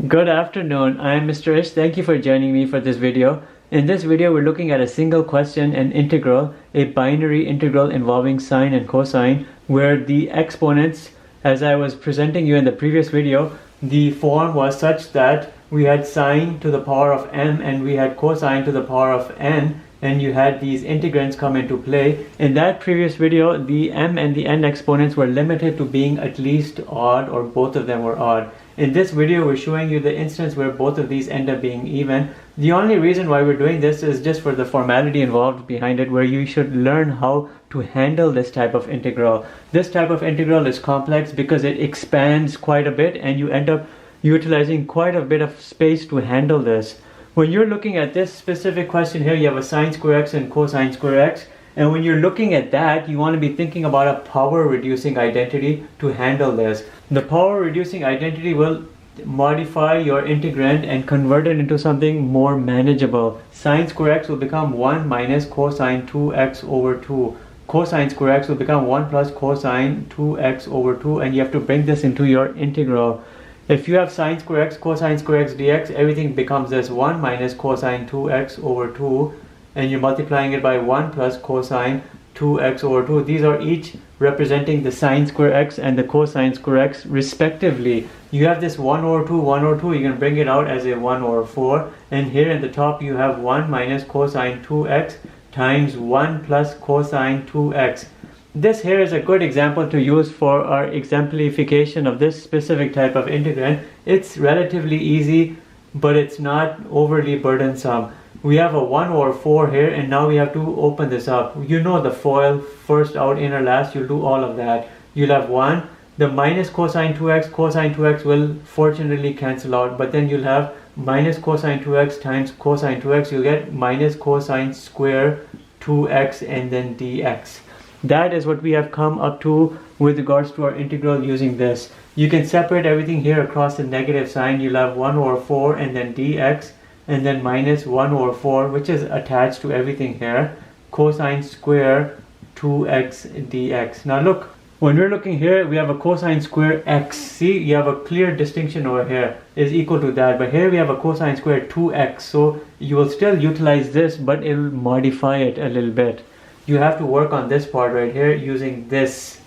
Good afternoon, I am Mr. Ish. Thank you for joining me for this video. In this video, we're looking at a single question, an integral, a binary integral involving sine and cosine, where the exponents, as I was presenting you in the previous video, the form was such that we had sine to the power of m and we had cosine to the power of n, and you had these integrands come into play. In that previous video, the m and the n exponents were limited to being at least odd, or both of them were odd. In this video, we're showing you the instance where both of these end up being even. The only reason why we're doing this is just for the formality involved behind it, where you should learn how to handle this type of integral. This type of integral is complex because it expands quite a bit and you end up utilizing quite a bit of space to handle this. When you're looking at this specific question here, you have a sine square x and cosine square x. And when you're looking at that, you want to be thinking about a power reducing identity to handle this. The power reducing identity will modify your integrand and convert it into something more manageable. Sine square x will become 1 minus cosine 2x over 2. Cosine square x will become 1 plus cosine 2x over 2, and you have to bring this into your integral. If you have sine square x, cosine square x dx, everything becomes this 1 minus cosine 2x over 2, and you're multiplying it by 1 plus cosine 2x over 2. These are each representing the sine square x and the cosine square x respectively. You have this 1 over 2, 1 over 2, you can bring it out as a 1 over 4. And here at the top you have 1 minus cosine 2x times 1 plus cosine 2x. This here is a good example to use for our exemplification of this specific type of integrand. It's relatively easy, but it's not overly burdensome. We have a 1 over 4 here, and now we have to open this up. You know the FOIL, first out, inner last, you'll do all of that. You'll have 1. The minus cosine 2x will fortunately cancel out, but then you'll have minus cosine 2x times cosine 2x. You'll get minus cosine square 2x and then dx. That is what we have come up to with regards to our integral using this. You can separate everything here across the negative sign. You'll have 1 over 4 and then dx, and then minus 1 over 4, which is attached to everything here, cosine square 2x dx. Now look, when we're looking here, we have a cosine square x. See, you have a clear distinction over here is equal to that, but here we have a cosine square 2x. So you will still utilize this, but it will modify it a little bit. You have to work on this part right here using this.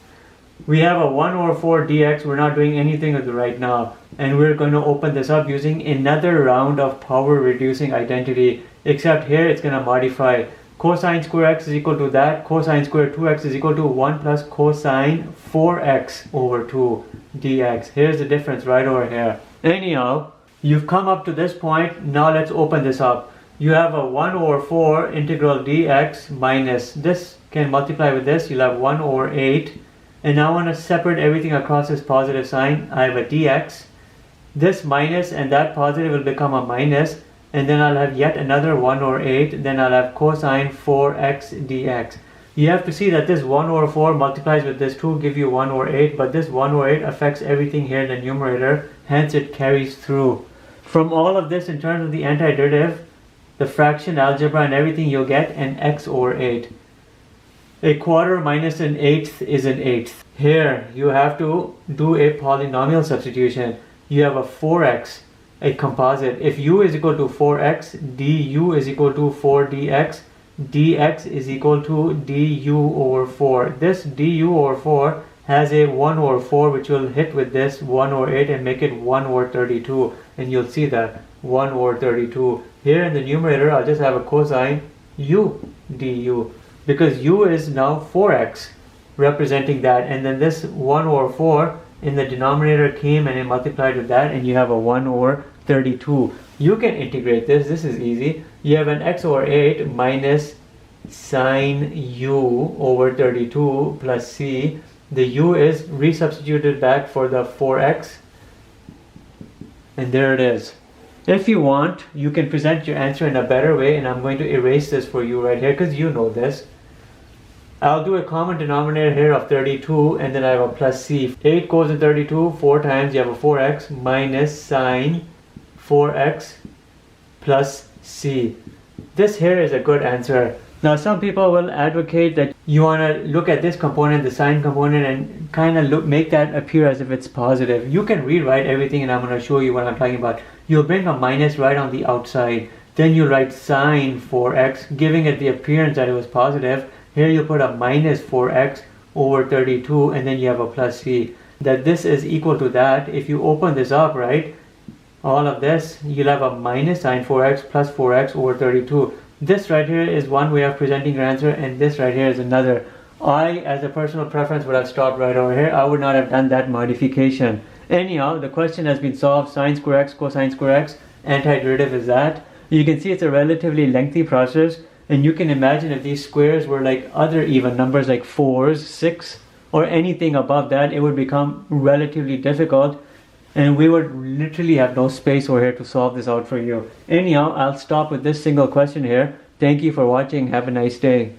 We have a 1 over 4 dx. We're not doing anything with it right now, and we're going to open this up using another round of power reducing identity, except here it's going to modify. Cosine square x is equal to that. Cosine square 2x is equal to 1 plus cosine 4x over 2 dx. Here's the difference right over here. Anyhow, you've come up to this point. Now let's open this up. You have a 1 over 4 integral dx minus this can multiply with this. You'll have 1 over 8. And now I want to separate everything across this positive sign. I have a dx. This minus and that positive will become a minus. And then I'll have yet another 1 over 8. Then I'll have cosine 4x dx. You have to see that this 1 over 4 multiplies with this 2, give you 1 over 8. But this 1 over 8 affects everything here in the numerator. Hence it carries through. From all of this, in terms of the antiderivative, the fraction algebra and everything, you'll get an x over 8. A quarter minus an eighth is an eighth. Here you have to do a polynomial substitution. You have a 4x, a composite. If u is equal to 4x, du is equal to 4 dx, dx is equal to du over 4. This du over 4 has a 1 over 4, which will hit with this 1 over 8 and make it 1 over 32. And you'll see that 1 over 32. Here in the numerator, I'll just have a cosine u du, because u is now 4x representing that, and then this 1 over 4 in the denominator came and it multiplied with that, and you have a 1 over 32. You can integrate this. This is easy. You have an x over 8 minus sine u over 32 plus c. The u is resubstituted back for the 4x, and there it is. If you want, you can present your answer in a better way, and I'm going to erase this for you right here because you know this. I'll do a common denominator here of 32, and then I have a plus c. 8 goes in 32 4 times. You have a 4x minus sine 4x plus c. This here is a good answer. Now some people will advocate that you want to look at this component, the sine component, and kind of make that appear as if it's positive. You can rewrite everything, and I'm going to show you what I'm talking about. You'll bring a minus right on the outside. Then you write sine 4x, giving it the appearance that it was positive. Here you put a minus 4x over 32, and then you have a plus c. That this is equal to that. If you open this up, right, all of this, you'll have a minus sine 4x plus 4x over 32. This right here is one way of presenting your answer, and this right here is another. I, as a personal preference, would have stopped right over here. I would not have done that modification. Anyhow, the question has been solved. Sine square x, cosine square x, antiderivative is that. You can see it's a relatively lengthy process, and you can imagine if these squares were like other even numbers like 4s, 6, or anything above that, it would become relatively difficult, and we would literally have no space over here to solve this out for you. Anyhow, I'll stop with this single question here. Thank you for watching. Have a nice day.